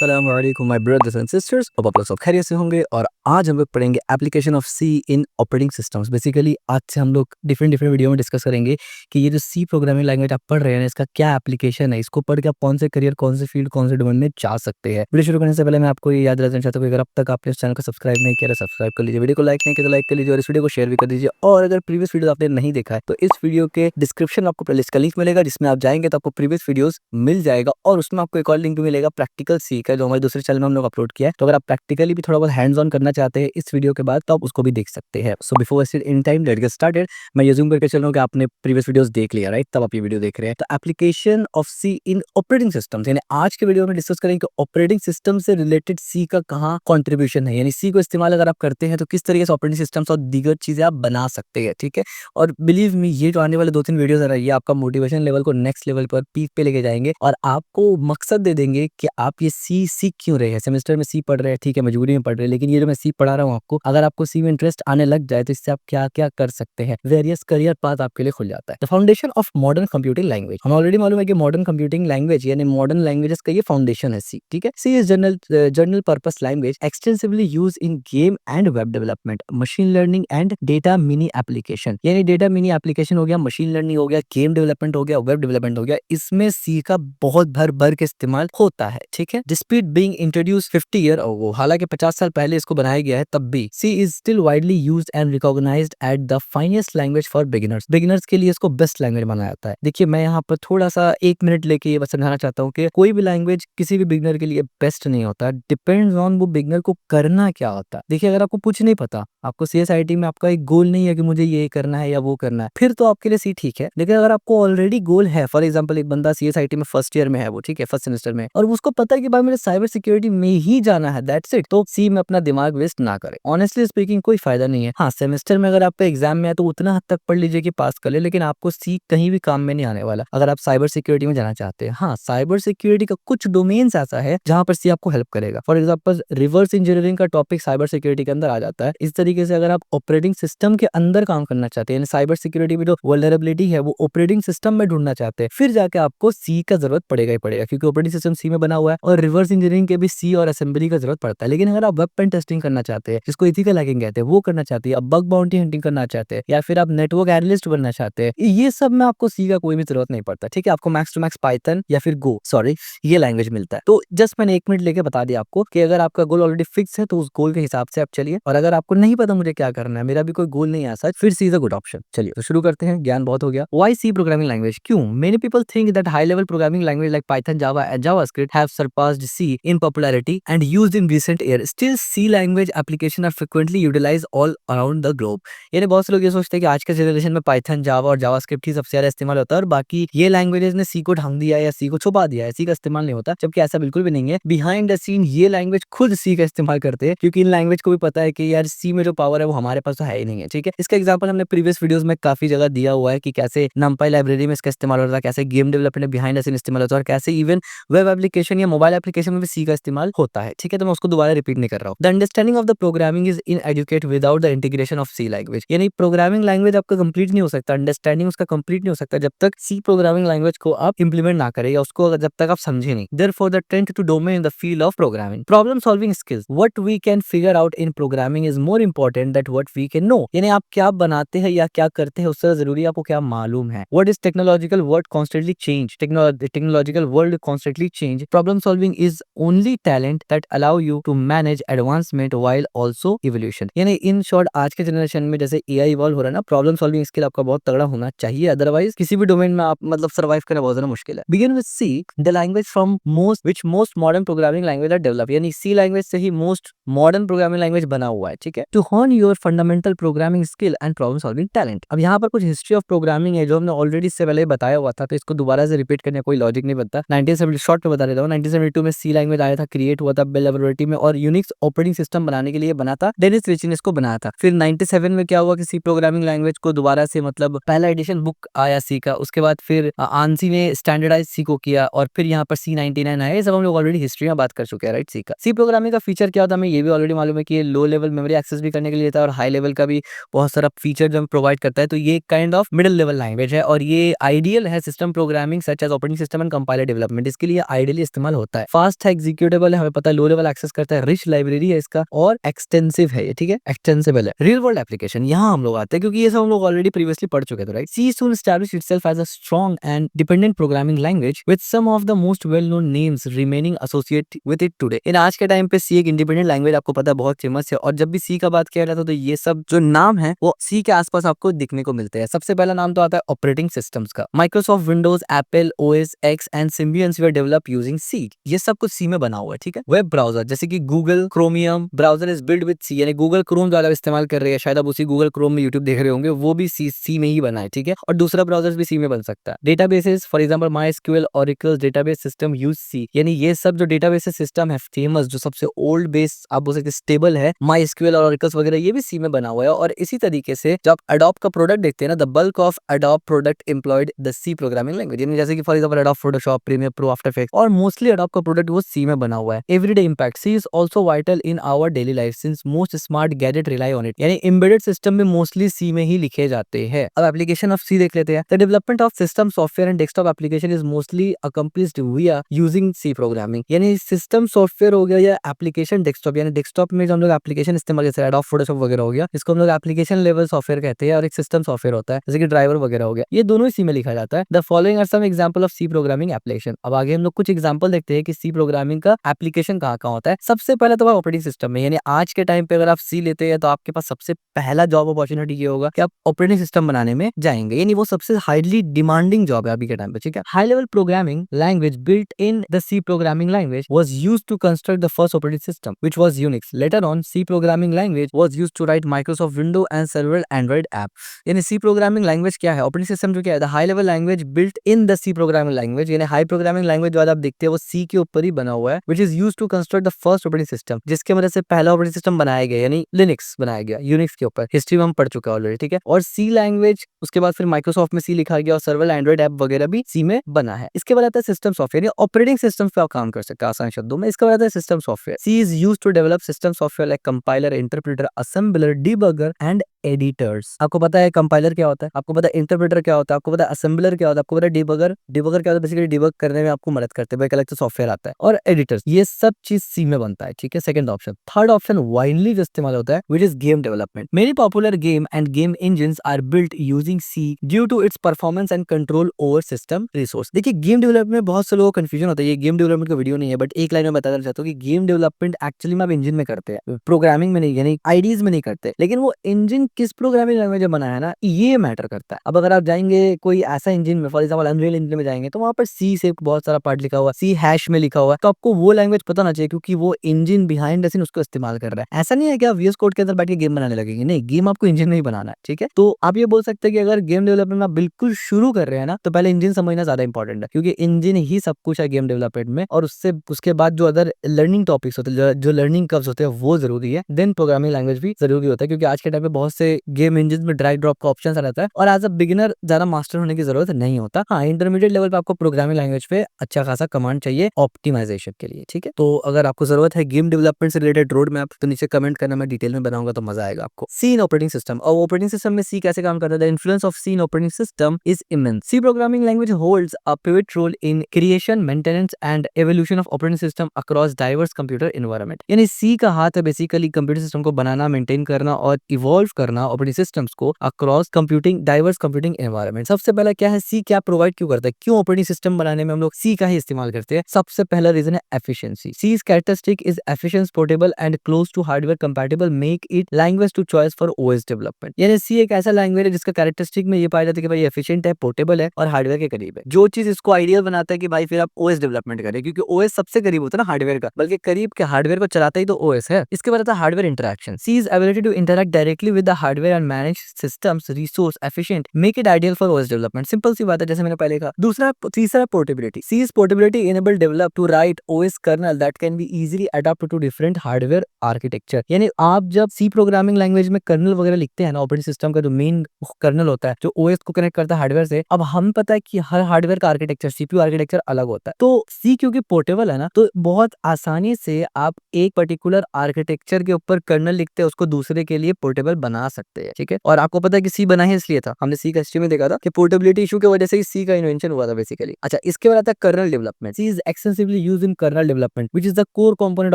अस्सलाम वालेकुम my brothers and sisters. Hope आप लोग सब खैरियत से होंगे। और आज हम लोग पढ़ेंगे application of C in operating systems. Basically आज से हम लोग डिफरेंट डिफरेंट वीडियो में डिस्कस करेंगे कि ये जो सी प्रोग्रामिंग लैंग्वेज आप पढ़ रहे हैं इसका क्या एप्लीकेशन है, इसको पढ़ के आप कौन से करियर, कौन से फील्ड, कौन से डोमेन में जा सकते हैं। वीडियो शुरू करने से पहले मैं आपको ये याद दिलाना चाहता हूँ कि अगर अब तक आपने इस चैनल को सब्सक्राइब नहीं किया तो सब्सक्राइब कर लीजिए, वीडियो को लाइक नहीं किया तो लाइक कर लीजिए और इस वीडियो को शेयर भी कर दीजिए। और अगर प्रीवियस वीडियो आपने नहीं देखा है तो इस वीडियो के डिस्क्रिप्शन में आपको प्लेलिस्ट का लिंक मिलेगा, जिसमें आप जाएंगे तो आपको प्रीवियस वीडियोस मिल जाएगा और उसमें आपको एक और लिंक भी मिलेगा प्रैक्टिकल सी का, जो हमारे दूसरे चैनल में हम लोग अपलोड किया है। तो अगर आप प्रैक्टिकली भी थोड़ा बहुत हैंड्स ऑन करना चाहते हैं इस वीडियो के बाद तो आप उसको भी देख सकते हैं। So before wasting any time let's get started. मैं ये ज़ूम करके चल रहा हूं कि आपने प्रीवियस वीडियोस देख लिया, राइट? तब आप ये वीडियो देख रहे हैं। तो application of C in operating systems, यानी आज के वीडियो में डिस्कस करेंगे कि ऑपरेटिंग सिस्टम से रिलेटेड सी का कहाँ कॉन्ट्रीब्यूशन है, यानी सी को इस्तेमाल अगर आप करते हैं तो किस तरीके से ऑपरेटिंग सिस्टम्स और दीगर चीजें आप बना सकते हैं, ठीक है? और बिलीव मी, ये जो आने वाले 2-3 वीडियोस आ रहा है ये आपका मोटिवेशन लेवल को नेक्स्ट लेवल पर, पीक पे लेके जाएंगे और आपको मकसद दे देंगे कि आप ये सी सीख क्यों रहे हैं। सेमेस्टर में सी पढ़ रहे हैं, ठीक है, मजबूरी में पढ़ रहे हैं, लेकिन ये जो मैं सी पढ़ा रहा हूँ आपको, अगर आपको सी में इंटरेस्ट आने लग जाए तो इससे आप क्या क्या कर सकते हैं, वेरियस करियर पाथ आपके लिए खुल जाता है। The foundation of modern computing language, हमें ऑलरेडी मालूम है कि मॉडर्न कंप्यूटिंग लैंग्वेज यानी मॉडर्न लैंग्वेजेस का ये फाउंडेशन है सी, ठीक है? C is general purpose language extensively use in game and web development, machine learning and data mining application. यानी डेटा मिनी एप्लीकेशन हो गया, मशीन लर्निंग हो गया, गेम डेवलपमेंट हो गया, वेब डेवलपमेंट हो गया, इसमें सी का बहुत भर भर के इस्तेमाल होता है, ठीक है? डिस्प्यूट बीइंग इंट्रोड्यूस 50 ईयर अगो, हालांकि 50 साल पहले इसको बनाया गया है, तब भी C is still widely used and recognised at the finest language for beginners. Beginners के लिए इसको बेस्ट लैंग्वेज माना जाता है। देखिए, मैं यहाँ पर थोड़ा सा 1 मिनट लेके ये बस समझाना चाहता हूँ कि कोई भी लैंग्वेज किसी भी बिगिनर के लिए बेस्ट नहीं होता, डिपेंड्स ऑन वो बिगिनर को करना क्या होता है। देखिए, अगर आपको कुछ नहीं पता, आपको सीएसआईटी में आपका एक गोल नहीं है कि मुझे ये करना है या वो करना है, फिर तो आपके लिए सी ठीक है। लेकिन अगर आपको ऑलरेडी गोल है, फॉर एग्जाम्पल एक बंदा सीएसआईटी में फर्स्ट ईयर में है, वो ठीक है, फर्स्ट सेमेस्टर में, और उसको पता है कि भाई मेरे साइबर सिक्योरिटी में ही जाना है, दैट्स इट, तो सी में अपना दिमाग वेस्ट ना करे। ऑनेस्टली स्पीकिंग कोई फायदा नहीं है। हाँ, सेमेस्टर में अगर आपका एग्जाम में है तो उतना हद तक पढ़ लीजिए कि पास कर ले, लेकिन आपको सी कहीं भी काम में नहीं आने वाला अगर आप साइबर सिक्योरिटी में जाना चाहते हैं। हाँ, साइबर सिक्योरिटी का कुछ डोमेन्स ऐसा है जहां पर सी आपको हेल्प करेगा। फॉर एग्जाम्पल रिवर्स इंजीनियरिंग का टॉपिक साइबर सिक्योरिटी के अंदर आ जाता है। इस तरीके से अगर आप ऑपरेटिंग सिस्टम के अंदर काम करना चाहते हैं, साइबर सिक्योरिटी में जो वल्नरेबिलिटी है वो ऑपरेटिंग सिस्टम में ढूंढना चाहते हैं, फिर जाके आपको सी का जरूरत पड़ेगा ही पड़ेगा, क्योंकि ऑपरेटिंग सिस्टम सी में बना हुआ है और रिवर्स इंजीनियरिंग के भी सी और असेंबली का जरूरत पड़ता है। लेकिन अगर आप वेब पेन टेस्टिंग करना चाहते हैं, जिसको एथिकल हैकिंग कहते हैं, वो करना चाहते हैं, आप बग बाउंटी हंटिंग करना चाहते हैं, या फिर आप नेटवर्क एनालिस्ट बनना चाहते हैं, ये सब में आपको सी का कोई भी जरूरत नहीं पड़ता, ठीक है? आपको मैक्स टू मैक्स पाइथन या फिर गो, सॉरी, ये लैंग्वेज मिलता है। तो जस्ट मैंने 1 मिनट लेके बता दिया आपको कि अगर आपका गोल ऑलरेडी फिक्स है तो उस गोल के हिसाब से आप चलिए, और अगर आपको नहीं पता मुझे क्या करना है, मेरा भी कोई गोल नहीं है ऐसा, फिर C is a good option. चलिए तो शुरू करते हैं, ज्ञान बहुत हो गया। Why C programming language? क्यों? Many people think that high level programming language like Python, Java and JavaScript have surpassed C in popularity and used in recent year. Still, C language application are frequently utilized all around the globe. यानी बहुत से लोग ये सोचते हैं कि आज के जनरेशन में पाइथन, जावा और जावास्क्रिप्ट ही सबसे ज्यादा इस्तेमाल होता है और बाकी ये लैंग्वेजेस ने सी को ढंग दिया है या सी को छुपा दिया है, सी का इस्तेमाल नहीं होता, जबकि ऐसा बिल्कुल भी नहीं है। बिहाइंड द सीन ये लैंग्वेज खुद सी का इस्तेमाल करते हैं, क्योंकि इन लैंग्वेज को भी पता है कि यार सी में जो पावर है वो हमारे पास तो है ही नहीं है, ठीक है? इसका एग्जाम्पल हमने प्रीवियस वीडियोस में काफी जगह दिया हुआ है कि कैसे numpy लाइब्रेरी में इसका इस्तेमाल होता है, कैसे गेम डेवलपमेंट में बिहाइंड द सीन इस्तेमाल होता है और कैसे इवन वेब एप्लीकेशन या मोबाइल एप्लीकेशन में भी सी का इस्तेमाल होता है, ठीक है? तो मैं उसको दोबारा रिपीट नहीं कर रहा हूँ। The understanding of the programming is inadequate without the integration of C language, यानी प्रोग्रामिंग लैंग्वेज आपका कंप्लीट नहीं हो सकता, अंडरस्टैंडिंग उसका कंप्लीट नहीं हो सकता जब तक सी प्रोग्रामिंग लैंग्वेज को आप इंप्लीमेंट ना करें या उसको जब तक आप समझे नहीं। Therefore the trend to domain in the field of programming, problem solving skills, what we can figure out in programming is more important that what we can know, यानी आप क्या बनाते हैं या क्या करते हैं उससे जरूरी आपको क्या मालूम है। What is technological word constantly change, technological world constantly change, problem solving is only talent that allow you to manage advancement while also evolution, यानी इन शॉर्ट आज के जनरेशन में जैसे एआई इवॉल्व हो रहा है ना, प्रॉब्लम सॉल्विंग स्किल आपका बहुत तगड़ा होना चाहिए, अदरवाइज किसी भी डोमेन में आप मतलब सर्वाइव करना बहुत ज्यादा मुश्किल है। Begin with C, the language from most modern programming language are develop, यानी सी लैंग्वेज से ही मोस्ट मॉडर्न प्रोग्रामिंग लैंग्वेज बना हुआ है, ठीक है? To hone your fundamental programming skill and problem solving talent. अब यहाँ पर कुछ हिस्ट्री ऑफ प्रोग्रामिंग है जो हमने ऑलरेडी इससे पहले बताया हुआ था, तो इसको दोबारा से रिपीट करने का कोई लॉजिक नहीं बनता। 1970 शॉर्ट में बता देता हूँ, 1972 में सी लैंग्वेज आया था, क्रिएट हुआ था बेल लेबोरेटरी में और यूनिक्स ऑपरेटिंग सिस्टम बनाने के लिए बना था, डेनिस रिच ने इसको बनाया था। फिर 97 में क्या हुआ कि सी प्रोग्रामिंग लैंग्वेज को दोबारा से मतलब पहला एडिशन बुक आया सी का, उसके बाद फिर आंसी ने स्टैंडर्डाइज सी को किया और फिर यहाँ पर C99 आया। ये सब हम लोग ऑलरेडी हिस्ट्री में बात कर चुके हैं, राइट? सी का सी प्रोग्रामिंग का फीचर क्या होता है हमें ये भी ऑलरेडी मालूम है कि ये लो लेवल मेमोरी एक्सेस भी करने के लिए होता है और हाई लेवल का भी बहुत सारा फीचर जो प्रोवाइड करता है, तो ये kind of middle level language है और ये आइडियल है system programming such as operating system and compiler development, इसके लिए आइडियली इस्तेमाल होता है। फास्ट फास्ट है, एग्जीक्यूटेबल है, हमें पता है लो लेवल एक्सेस करता है, रिच लाइब्रेरी है इसका और एक्सटेंसिव है ये, ठीक है, एक्सटेंसिबल है। रियल वर्ल्ड एप्लीकेशन यहाँ हम लोग आते हैं क्योंकि ये सब हम लोग ऑलरेडी प्रीवियसली पढ़ चुके थे, right. C soon establish itself as a strong and dependent programming language with some of the most well known names remaining associate with it today. In आज के टाइम पे सी एक इंडिपेंडेंट लैंग्वेज आपको पता है बहुत फेमस है, और जब भी सी का बात किया जाता है तो ये सब जो नाम है वो सी के आसपास आपको दिखने को मिलते हैं। सबसे पहला नाम तो आता है ऑपरेटिंग सिस्टम्स का। Microsoft Windows, Apple OS X and Symbians were develop using C. ये सब कुछ सी में बना हुआ है, ठीक है। वेब ब्राउजर जैसे कि Google chromium browser is build with C, यानी गूगल क्रोम जो आप इस्तेमाल कर रहे हैं, शायद आप उसी गूगल क्रोम में यूट्यूब देख रहे होंगे, वो भी सी में ही बना है, ठीक है। और दूसरा ब्राउजर भी सी में बन सकता है। Databases for example MySQL, Oracle database system use C, यानी ये सब जो डेटाबेस सिस्टम है फेमस, जो सबसे ओल्ड बेस आप बोल सकते स्टेबल है, माइस्क्यूएल और ओरेकल वगैरह, ये भी सी में बना हुआ है। और इसी तरीके से जब अडोब का प्रोडक्ट देखते हैं ना, the bulk of Adobe product employed the C programming language, यानी जैसे कि for example Adobe Photoshop, Premiere Pro, After Effects, और मोस्टली अडोब का प्रोडक्ट वो सी में बना हुआ है। Everyday impact C is also vital in our daily life since most smart gadget rely on it, यानी एम्बेडेड सिस्टम में mostly C में ही लिखे जाते हैं। अब एप्लीकेशन ऑफ सी देख लेते हैं। The development of system software and desktop application is mostly accomplished विया यूजिंग सी प्रोग्रामिंग, यानी सिस्टम सॉफ्टवेयर हो गया या एप्लीकेशन डेस्कटॉप, यानी डेस्कटॉप में जो हम लोग एप्लीकेशन इस्तेमाल जैसे एडोब फोटोशॉप वगैरह हो गया, इसको हम लोग एप्लीकेशन लेवल सॉफ्टवेयर कहते हैं, और एक सिस्टम सॉफ्टवेयर होता है जैसे कि ड्राइवर वगैरह हो गया, ये दोनों ही सी में लिखा जाता है। The following are some example of C programming application. अब आगे हम लोग कुछ एग्जांपल देखते हैं कि सी प्रोग्रामिंग का एप्लीकेशन कहाँ कहाँ होता है। सबसे पहले तो ऑपरेटिंग सिस्टम में, यानी आज के टाइम पे अगर आप सी लेते हैं तो आपके पास सबसे पहला जॉब अपॉर्चुनिटी ये होगा कि आप ऑपरेटिंग सिस्टम बनाने में जाएंगे, यानी वो सबसे हाईली डिमांडिंग जॉब है अभी के टाइम पे, ठीक है। High level programming language built in the C programming language was used to construct the first operating system which was Unix. Later on C programming language was used to write Microsoft window and several Android app. यानी C programming language क्या है, operating system जो क्या है, the high level language built in the C programming language, यानी high programming language जो आप देखते हैं वो सी के ऊपर ही बना हुआ है, which is used to construct the first operating system, जिसके मदद से पहला ऑपरेटिंग सिस्टम बनाया गया, यानी लिनक्स बनाया गया, यूनिक्स के ऊपर। हिस्ट्री में हम पढ़ चुके हैं ऑलरेडी, ठीक है। और सी लैंग्वेज उसके बाद फिर माइक्रोसॉफ्ट में सी लिखा गया, और सर्वर एंड्रॉइड ऐप वगैरह भी सी में बना है। इसके बाद आता है सिस्टम सॉफ्टवेयर, यानी ऑपरेटिंग सिस्टम पे आप काम कर सकते हैं आसान शब्दों में। इसके बाद आता है system software. C is used to develop system software like compiler, interpreter, assembler, debugger and editors. आपको पता है कंपाइलर क्या होता है, आपको पता है इंटरप्रेटर क्या होता है, आपको पता है असेंबलर क्या होता है, आपको पता है डिबगर क्या होता है, बेसिकली डिबग करने में आपको मदद करते हैं, एक अलग से सॉफ्टवेयर आता है, और एडिटर्स, ये सब चीज सी में बनता है, ठीक है। Second option. Third option widely जो इस्तेमाल होता है which is game development. Many popular game and game engines are built using C due to its performance and control over system resource. देखिए गेम डेवलपमेंट में बहुत से लोगों को कंफ्यूजन होता है, ये गेम डेवलपमेंट का वीडियो नहीं है, बट एक लाइन में बताना चाहता हूँ कि गेम डेवलपमेंट एक्चुअली में आप इंजन में करते हैं, प्रोग्रामिंग में नहीं, यानी आईडीज में नहीं करते, लेकिन वो इंजन किस प्रोग्रामिंग लैंग्वेज में बना है ना, ये मैटर करता है। अब अगर आप जाएंगे कोई ऐसा इंजन में, फॉर एग्जांपल अनरियल इंजन में जाएंगे, तो वहां पर सी से बहुत सारा पार्ट लिखा हुआ है, सी हैश में लिखा हुआ है, तो आपको वो लैंग्वेज पता ना चाहिए, क्योंकि वो इंजन बिहाइंड द सीन उसको इस्तेमाल कर रहा है। ऐसा नहीं है कि आप वीएस कोड के अंदर बैठ के गेम बनाने लगेंगे, नहीं, गेम आपको इंजन में ही बनाना है, ठीक है। तो आप ये बोल सकते हैं कि अगर गेम डेवलपमेंट आप बिल्कुल शुरू कर रहे हैं ना, तो पहले इंजन समझना ज्यादा इंपॉर्टेंट है, क्योंकि इंजन ही सब कुछ है गेम डेवलपमेंट में, और उसके बाद जो अदर लर्निंग टॉपिक्स होते हैं, जो लर्निंग कर्व्स होते हैं वो जरूरी है, देन प्रोग्रामिंग लैंग्वेज भी जरूरी होता है, क्योंकि आज के टाइम पे बहुत से गेम इंजन में ड्रैग ड्रॉप का ऑप्शन रहता है, और एज अ बिगिनर ज्यादा मास्टर होने की जरूरत नहीं होता। हाँ, इंटरमीडिएट लेवल पे आपको प्रोग्रामिंग लैंग्वेज पे अच्छा खासा कमांड चाहिए ऑप्टिमाइजेशन के लिए, ठीक है। तो अगर आपको जरूरत है गेम डेवलपमेंट से रिलेटेड रोड मैप, तो नीचे कमेंट करना, मैं डिटेल में बनाऊंगा, तो मजा आएगा आपको। C in operating system. और ऑपरेटिंग सिस्टम में सी कैसे काम करता है, the influence of C in operating system is immense. C programming language holds a pivot role in creation, maintenance and evolution of operating system across diverse computer environment. यानी C का हाथ है basically computer system को बनाना, maintain करना और evolve करना operating systems को across computing diverse computing environment. सबसे पहला क्या है, सी क्या प्रोवाइड क्यों करता है, क्यों ऑपरेटिंग सिस्टम बनाने में हम लोग सी का ही इस्तेमाल करते हैं। सबसे पहला रीजन है efficiency. C is characteristic is efficient, portable and close to hardware compatible, make it language to choice for OS development. यानी सी एक ऐसा लैंग्वेज है जिसका कैरेक्टरिस्टिक में ये पाया जाता है कि भाई एफिशिएंट है, पोर्टेबल है और हार्डवेयर के करीब है। जो चीज इसको आइडियल बनाता है कि भाई फिर आप ओएस डेवलपमेंट करें, क्योंकि ओएस सबसे करीब होता है ना हार्डवेयर का, बल्कि करीब के हार्डवेयर को चलाता ही तो ओएस है। इसके बाद आता है hardware interaction. C is ability to interact directly with the hardware and manage systems resource efficient, make it ideal for OS development. Simple सी बात है, जैसे मैंने पहले कहा। तीसरा portability. C is portability enable develop to write OS kernel that can be easily adopt to different hardware architecture. यानी आप जब सी प्रोग्रामिंग लैंग्वेज में कर्नल वगैरह लिखते हैं ना, ऑपरेटिंग सिस्टम का जो मेन कर्नल होता है जो ओएस को कनेक्ट करता है हार्डवेयर से, अब हम पता है कि हर हार्डवेयर का आर्किटेक्चर, सीपीयू आर्किटेक्चर अलग होता है, तो सी क्योंकि पोर्टेबल है ना, तो बहुत आसानी से आप एक पर्टिकुलर आर्किटेक्चर के ऊपर कर्नल लिखते हैं उसको दूसरे के लिए पोर्टेबल बना सकते हैं, ठीक है। और आपको पता है कि सी बना ही इसलिए था, हमने सी का हिस्ट्री में देखा था कि पोर्टेबिलिटी इशू की वजह से सी का इन्वेंशन हुआ था बेसिकली। अच्छा, इसके बाद आता है kernel development. C is extensively used in kernel development which is the core component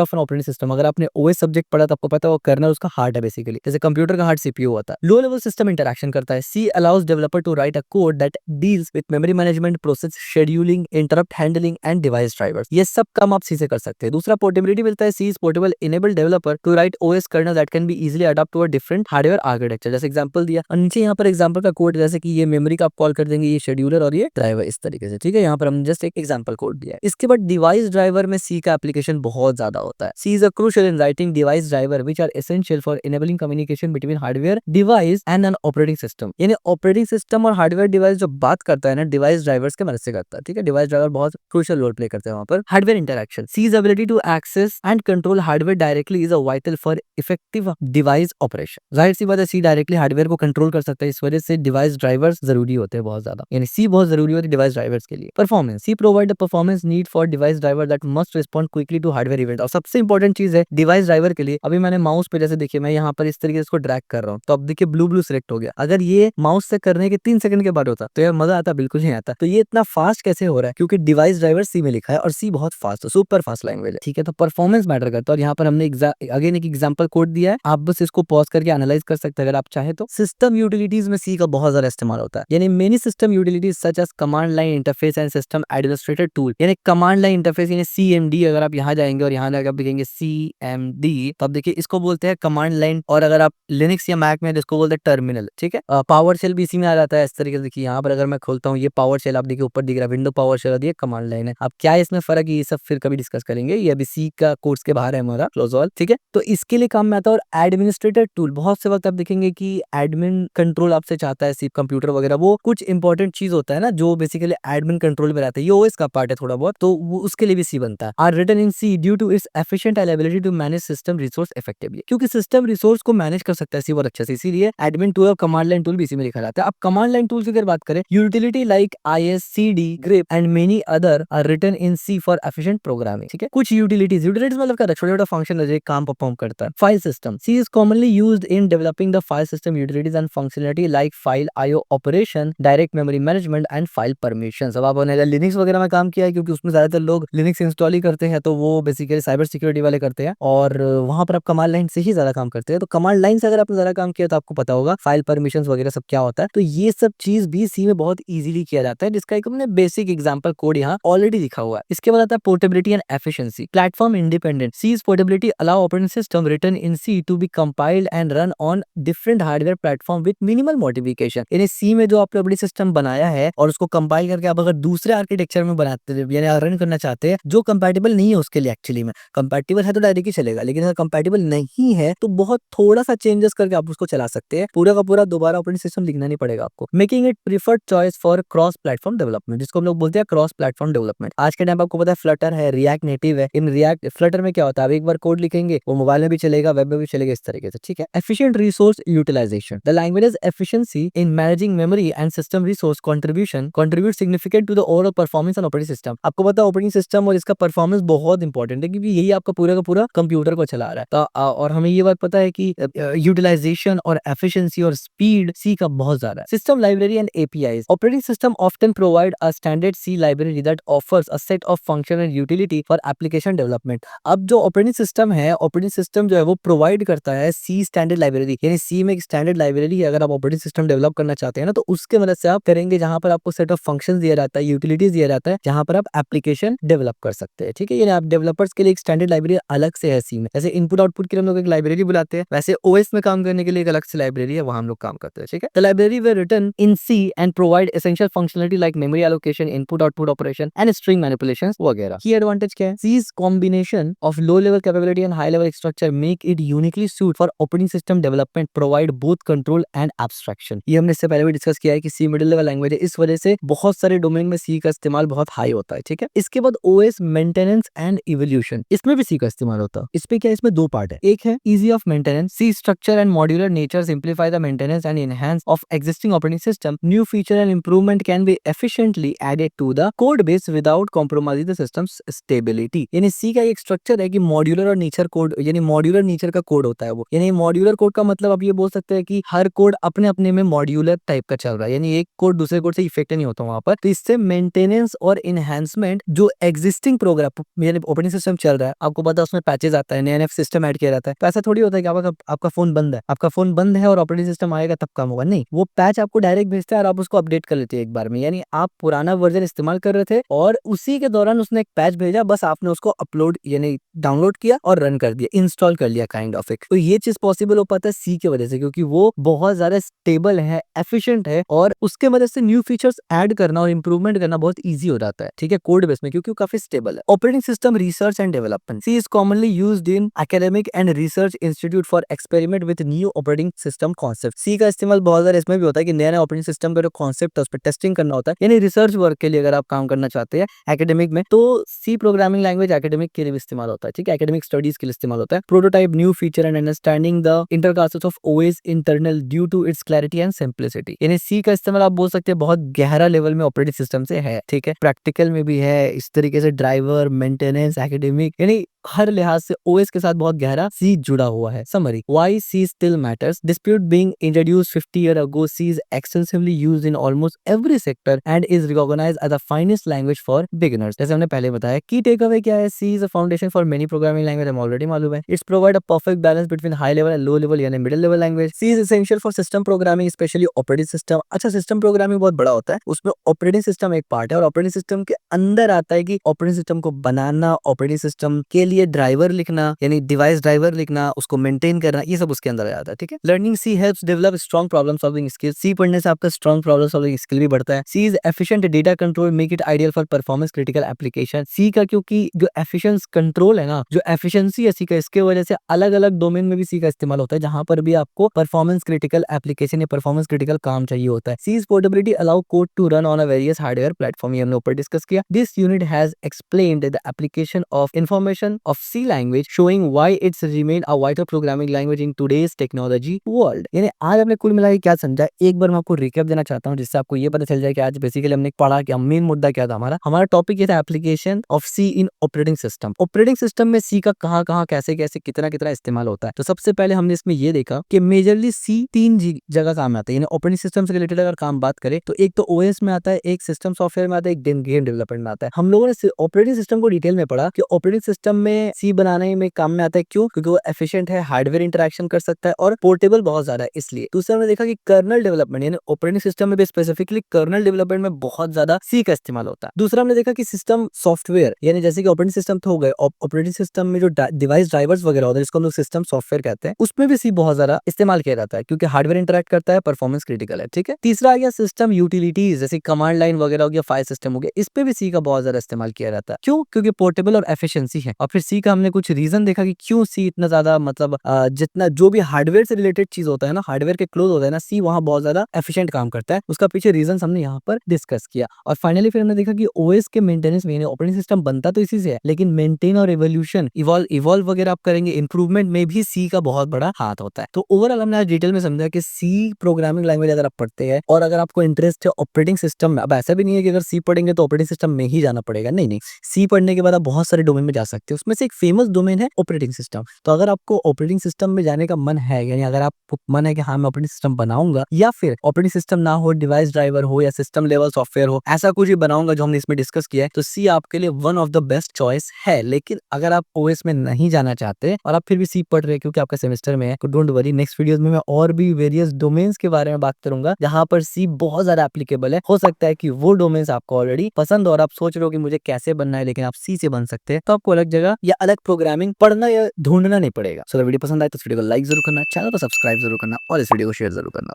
of an operating system. अगर आपने ओएस सब्जेक्ट पढ़ा तो आपको पता है वो कर्नल उसका हार्ट है बेसिकली, जैसे कंप्यूटर का हार्ट सीपीयू होता है। लो लेवल सिस्टम इंटरेक्शन करता है। C allows developer to write a code that deals with memory management, process scheduling, interrupt handling and device drivers. ये सब काम आप सी से कर सकते हैं। दूसरा पोर्टेबिलिटी मिलता है। C is portable enable developer to write OS kernel that can be easily adopt to a different hardware architecture. जैसे एग्जांपल दिया और नीचे यहाँ पर एग्जांपल का कोड, जैसे कि ये मेमोरी का आप कॉल कर देंगे, ये शेड्यूलर और ये ड्राइवर, इस तरीके से, ठीक है। यहाँ पर हम जस्ट एक एग्जांपल कोड दिया है। इसके बाद डिवाइस ड्राइवर में सी का एप्लीकेशन बहुत ज्यादा होता है। C is a crucial in writing device driver which are essential for enabling communication between hardware device and an operating system. यानी ऑपरेटिंग सिस्टम और हार्डवेयर डिवाइस जो बात करता है ना, डिवाइस ड्राइवर्स के मदद से करता है, ठीक है। डिवाइस ड्राइवर बहुत क्रूशियल रोल प्ले करते हैं वहां पर। Hardware interaction. C's ability to access and control hardware directly is a vital for effective device operation. जाहिर सी बात है, सी डायरेक्टली हार्डवेयर को कंट्रोल कर सकता है, इस वजह से डिवाइस ड्राइवर्स जरूरी होते हैं बहुत ज्यादा, यानी सी बहुत जरूरी होती है डिवाइस ड्राइवर्स के लिए। Performance. C provide the performance need for device driver that must respond quickly to hardware event. और सबसे इंपॉर्टेंट चीज है डिवाइस ड्राइवर के लिए, अभी मैंने माउस पे जैसे देखिए मैं यहाँ पर इस तरीके से इसको ड्रैग कर रहा हूँ, तो अब देखिए ब्लू ब्लू सिलेक्ट हो गया। अगर ये माउस से करने के 3 सेकंड के बाद होता तो यार मजा आता, बिल्कुल नहीं आता। तो ये इतना फास्ट कैसे हो रहा है? क्योंकि डिवाइस ड्राइवर सी में लिखा है और सी बहुत फास्ट है, सुपर फास्ट लैंग्वेज है, ठीक है। तो परफॉर्मेंस मैटर करता है। और यहाँ पर हमने अगेन एक एग्जांपल कोड दिया है, आप बस इसको पॉज करके एनालाइज कर सकते हैं अगर आप चाहे तो। सिस्टम यूटिलिटीज में सी का बहुत ज्यादा इस्तेमाल होता है, यानी many system utilities such as command line interface and system administrator tool. यानी कमांड लाइन इंटरफेस यानी सीएमडी, अगर आप यहाँ जाएंगे और यहाँ जाकर आप देखेंगे सीएमडी, तो आप देखिए इसको बोलते हैं कमांड लाइन। और अगर आप लिनक्स या मैक में इसको बोलते हैं टर्मिनल, ठीक है। पावर शेल भी इसी में आ जाता है इस तरीके से। देखिए यहाँ पर अगर मैं खोलता हूँ, ये पावर शेल आप देखिए ऊपर दिख रहा है, विंडो पावर शेल, ये कमांड लाइन है। अब क्या है इसमें फर्क, ये सब फिर कभी डिस्कस करेंगे, ये अभी सी का कोर्स के बाहर है हमारा क्लोज ऑल, ठीक है। तो इसके लिए काम में आता है। और एडमिनिस्ट्रेटर टूल, बहुत से वक्त आप देखेंगे कि एडमिन कंट्रोल आपसे चाहता है सी कंप्यूटर वगैरह, वो कुछ इंपॉर्टेंट चीज होता है ना जो बेसिकली एडमिन कंट्रोल में रहता है, ये ओएस का पार्ट है थोड़ा बहुत, तो वो उसके लिए भी सी बनता है। Are written in C due to its efficient ability to manage system resource effectively, क्योंकि सिस्टम रिसोर्स को मैनेज कर सकता है सी बहुत अच्छे से, इसीलिए एडमिन टूल और कमांड लाइन टूल भी इसी में लिखा जाता है। अब कमांड लाइन टूल की अगर बात करें, utility like IS, CD, grep and many other are written in C for efficient programming, ठीक है। कुछ यूटिलिटीज मतलब क्या, छोटा छोटा फंक्शन है जो काम परफॉर्म करता है। File system. C is commonly used in developing the file system utilities and functionality like file IO operation, direct memory management and file permissions. अब आपने लिनक्स वगैरह में काम किया है, क्योंकि उसमें ज्यादातर लोग लिनक्स इंस्टॉल ही करते हैं, तो वो बेसिकली साइबर सिक्योरिटी वाले करते हैं, और वहां पर आप कमांड लाइन से ही ज्यादा काम करते हैं। तो कमांड लाइन से अगर आपने ज्यादा काम किया तो आपको पता होगा फाइल परमिशंस वगैरह सब क्या होता है। तो ये सब चीज भी सी में बहुत इजीली किया जाता है, जिसका एक हमने बेसिक एग्जांपल कोड यहाँ ऑलरेडी लिखा हुआ है। इसके बाद आता है portability and efficiency. Platform independent. C's portability allow operating system written in C to be compiled and run on different hardware platform with minimal modification. यानी सी में जो आपने ऑपरेटिंग सिस्टम बनाया है और उसको कंपाइल करके आप अगर दूसरे आर्किटेक्चर में बनाते हैं, यानी रन करना चाहते हैं जो कंपैटिबल नहीं है उसके लिए, एक्चुअली में कंपैटिबल है तो डायरेक्ट ही चलेगा, लेकिन अगर कंपैटिबल नहीं है तो बहुत थोड़ा सा चेंजेस करके आप उसको चला सकते हैं, पूरा का पूरा दोबारा ऑपरेटिंग सिस्टम लिखना नहीं पड़ेगा आपको। Making it preferred choice for cross platform development, जिसको हम लोग बोलते हैं क्रॉस प्लेटफॉर्म डेवलपमेंट। आज के टाइम आपको पता है फ्लटर है, रिएक्ट नेटिव है। इन रिएक्ट फ्लटर में क्या होता है, आप एक बार कोड लिखेंगे वो मोबाइल में भी चलेगा, वेब में भी चलेगा, इस तरीके से, ठीक है। Efficient resource utilization. The language efficiency in managing memory and system resource contribute significant to the overall performance on operating system. आपको पता है ऑपरेटिंग सिस्टम और इसका परफॉर्मेंस बहुत इंपॉर्टेंट है, क्योंकि यही आपका पूरा का पूरा कंप्यूटर को चला रहा है। तो और हमें ये बात पता है कि यूटिलाइजेशन और एफिशिएंसी और स्पीड सी का बहुत ज्यादा है। System library and APIs। Operating system often provide a standard C library that offers a set of function and utility for application development. अब जो ऑपरेटिंग सिस्टम है, ऑपरेटिंग सिस्टम जो है वो प्रोवाइड करता है सी स्टैंडर्ड लाइब्रेरी, यानी सी में एक स्टैंडर्ड लाइब्रेरी है। अगर आप ऑपरेटिंग सिस्टम डेवलप करना चाहते हैं ना, तो उसके मदद से आप करेंगे, जहां पर आपको सेट ऑफ फंक्शंस दिया जाता है, यूटिलिटीज दिया जाता है, जहां पर आप एप्लीकेशन डेवलप कर सकते हैं, ठीक है। यानी आप डेवलपर्स के लिए एक स्टैंडर्ड लाइब्रेरी अलग से है सी में। जैसे इनपुट आउटपुट के लिए हम लोग एक लाइब्रेरी बुलाते हैं, वैसे ओएस में काम करने के लिए एक अलग से लाइब्रेरी है, वहां हम लोग काम करते हैं, ठीक है। द लाइब्रेरी वे written in C and provide essential functionality like memory allocation, input output operation and string manipulations वगैरह। की एडवांटेज क्या है, C's combination of low level capability and high level structure make it uniquely suit for operating system development, provide both control and abstraction. ये हमने इससे पहले भी discuss किया है कि सी मिडिल लेवल लैंग्वेज है, इस वजह से बहुत सारे डोमेन में सी का इस्तेमाल बहुत हाई होता है, ठीक है। इसके बाद ओएस मेंटेनेंस एंड इवोल्यूशन, इसमें भी सी का इस्तेमाल होता है। इस पे क्या है, इसमें दो पार्ट है। एक है easy of maintenance. C structure and modular nature simplify the maintenance and enhance of existing operating system. New feature and improvement can be efficiently added to the code base without compromising the system's stability. यानी C का एक structure है कि modular और nature code, यानी modular nature का code होता है वो, यानी मॉड्यूलर कोड का मतलब मतलब आप ये बोल सकते हैं कि हर कोड अपने-अपने में मॉड्यूलर टाइप का चल रहा है, यानी एक कोड दूसरे कोड से इफेक्ट नहीं होता वहाँ पर। तो इससे मेंटेनेंस और एनहांसमेंट जो एक्जिस्टिंग प्रोग्राम यानी ऑपरेटिंग सिस्टम चल रहा है, आपको पता है उसमें पैचेस आता है, नया-नया सिस्टम ऐड किया जाता है। तो ऐसा थोड़ी होता है कि आपका फ़ोन बंद है, और ऑपरेटिंग सिस्टम आएगा तब काम होगा, नहीं। वो पैच आपको डायरेक्ट भेजता है और आप उसको अपडेट कर लेते हैं एक बार में। यानी आप पुराना वर्ज़न इस्तेमाल कर रहे थे और उसी के दौरान उसने एक पैच भेजा, बस आपने उसको अपलोड यानी डाउनलोड किया और रन कर दिया, इंस्टॉल कर लिया काइंड ऑफ एक। तो ये चीज़ पॉसिबल हो पाता है सी की वजह से, क्योंकि वो बहुत ज़्यादा स्टेबल है, एफिशिएंट है और उसके मदद से न्यू फीचर्स ऐड करना और इंप्रूवमेंट करना बहुत ईज़ी हो जाता है, ठीक है, कोड बेस में, क्योंकि वो काफ़ी स्टेबल है। Operating system research and development, C is commonly used in academic and research institute for experiment with new operating system concept. C का इस्तेमाल बहुत ज़्यादा इसमें भी होता है कि नया-नया ऑपरेटिंग सिस्टम का जो कॉन्सेप्ट है उस पे टेस्टिंग करना होता है, यानी रिसर्च वर्क के लिए अगर आप काम करना चाहते हैं एकेडमिक में, तो सी प्रोग्रामिंग लैंग्वेज एकेडमिक के लिए भी इस्तेमाल होता है, ठीक है, एकेडमिक स्टडीज के लिए इस्तेमाल होता है। Prototype new feature and understanding the intricacies of OS internal due to its clarity and simplicity, यानी सी का इस्तेमाल आप बोल सकते हैं बहुत गहरा लेवल में ऑपरेटिंग सिस्टम से है, ठीक है, प्रैक्टिकल में भी है, इस तरीके से ड्राइवर, मेंटेनेंस, एकेडमिक, यानी हर लिहाज से ओएस के साथ बहुत गहरा सी जुड़ा हुआ है। Summary, why C still matters, despite being introduced 50 year ago, C is extensively used in almost every sector and is recognised as the finest language for beginners. जैसे हमने पहले बताया, की टेक अवे क्या है, C is a foundation for many programming language, हम already मालूम है। Its provide a perfect balance between high level and low level यानी middle level language. C is essential for system programming specially operating system. अच्छा, system programming बहुत बड़ा होता है, उसमें ऑपरेटिंग सिस्टम एक पार्ट है और ऑपरेटिंग सिस्टम के अंदर आता है कि ऑपरेटिंग सिस्टम को बनाना, ऑपरेटिंग सिस्टम के लिए ड्राइवर लिखना यानी डिवाइस ड्राइवर लिखना, उसको मेंटेन करना, ये सब उसके अंदर आ जाता है, ठीक है। Learning C helps develop strong problem solving skill, C पढ़ने से आपका स्ट्रांग प्रॉब्लम सॉल्विंग स्किल भी बढ़ता है। C is efficient data control make it ideal for performance critical application. C का क्योंकि जो एफिशिएंस कंट्रोल है ना, जो एफिशिएंसी है सी का, इसके वजह से अलग अलग डोमेन में भी सी का इस्तेमाल होता है, जहां पर भी आपको परफॉर्मेंस क्रिटिकल एप्लीकेशन या परफॉर्मेंस क्रिटिकल काम चाहिए होता है। C is portability allow code to run on a various hardware platform, ये हमने ऊपर डिस्कस किया। This unit has explained the application of information of C language showing why its remain a vital programming language in today's technology world. यानी आज हमने कुल मिला के क्या समझा, एक बार मैं आपको रिकैप देना चाहता हूं, जिससे आपको ये पता चल जाए कि आज बेसिकली हमने पढ़ा क्या, मेन मुद्दा क्या था हमारा टॉपिक ये था application of C in operating system. Operating system में सी का कहां कैसे कितना कितना इस्तेमाल होता है। तो सबसे पहले हमने इसमें ये देखा कि मेजरली सी तीन जगह काम आता है, यानी ऑपरेटिंग सिस्टम से रिलेटेड अगर काम बात करें तो एक तो ओएस में आता है, एक सिस्टम सॉफ्टवेयर में आता है, एक गेम डेवलपमेंट में आता है। हम लोगों ने ऑपरेटिंग सिस्टम को डिटेल में पढ़ा कि ऑपरेटिंग सिस्टम में सी बनाने में काम में आता है, क्यों, क्योंकि वो एफिशिएंट है, हार्डवेयर इंटरेक्शन कर सकता है और पोर्टेबल बहुत ज्यादा है, इसलिए। दूसरा हमने देखा कि कर्नल डेवलपमेंट यानी ऑपरेटिंग सिस्टम में भी स्पेसिफिकली कर्नल डेवलपमेंट में बहुत ज्यादा सी का इस्तेमाल होता है। दूसरा हमने देखा कि सिस्टम सॉफ्टवेयर यानी जैसे कि ऑपरेटिंग सिस्टम तो हो गए, ऑपरेटिंग सिस्टम में जो डिवाइस ड्राइवर्स वगैरह होते हैं, जिसको हम लोग सिस्टम सॉफ्टवेयर कहते हैं, उसमें भी सी बहुत ज्यादा इस्तेमाल किया जाता है, क्योंकि हार्डवेयर इंटरेक्ट करता है, परफॉर्मेंस क्रिटिकल है, ठीक है। तीसरा आ गया सिस्टम यूटिलिटीज, जैसे कमांड लाइन वगैरह हो गया, फाइल सिस्टम हो गया, इस पे भी सी का बहुत ज्यादा इस्तेमाल किया जाता है, क्यों, क्योंकि पोर्टेबल और एफिशिएंसी है। और फिर सी का हमने कुछ रीजन देखा कि क्यों सी इतना ज्यादा, मतलब जितना जो भी हार्डवेयर से रिलेटेड चीज होता है ना, हार्डवेयर के क्लोज होता है ना, सी वहां बहुत ज्यादा एफिशिएंट काम करता है, उसका पीछे रीजन हमने यहाँ पर डिस्कस किया। और फाइनली फिर हमने देखा कि ओएस के मेंटेनेंस में ऑपरेटिंग सिस्टम बनता तो इसी से है, लेकिन मेंटेन और एवोल्यूशन इवॉल्व वगैरह आप करेंगे, इंप्रूवमेंट में भी सी का बहुत बड़ा हाथ होता है। तो ओवरऑल हमने आज डिटेल में समझा कि सी प्रोग्रामिंग लैंग्वेज अगर आप पढ़ते हैं और अगर आपको इंटरेस्ट है ऑपरेटिंग सिस्टम में, अब ऐसा भी नहीं है कि अगर सी पढ़ेंगे तो ऑपरेटिंग सिस्टम में ही जाना पड़ेगा, नहीं नहीं, सी पढ़ने के बाद आप बहुत सारे डोमेन में जा सकते हैं, उसमें से एक फेमस डोमेन है ऑपरेटिंग सिस्टम। तो अगर आपको ऑपरेटिंग सिस्टम में जाने का मन है, यानी अगर आपको मन है कि हाँ मैं ऑपरेटिंग सिस्टम बनाऊंगा, या फिर ऑपरेटिंग सिस्टम ना हो, डिवाइस ड्राइवर हो या सिस्टम लेवल सॉफ्टवेयर हो, ऐसा कुछ ही बनाऊंगा जो हमने इसमें डिस्कस किया है, तो सी आपके लिए one of the best choice है। लेकिन अगर आप ओएस में नहीं जाना चाहते और आप फिर भी सी पढ़ रहे हैं क्योंकि आपका सेमेस्टर में है, तो डोंट वरी, नेक्स्ट वीडियोस में मैं और भी वेरियस डोमेन्स के बारे में बात करूंगा जहां पर सी बहुत ज्यादा एप्लीकेबल है। हो सकता है कि वो डोमेन्स आपको ऑलरेडी पसंद हो और आप सोच रहे हो कि मुझे कैसे बनना है, लेकिन आप सी से बन सकते हैं, तो आपको अलग जगह या अलग प्रोग्रामिंग पढ़ना या ढूंढना नहीं पड़ेगा। सो वीडियो पसंद आए तो इस वीडियो को लाइक जरूर करना, चैनल को सब्सक्राइब जरूर करना और इस वीडियो को शेयर जरूर करना।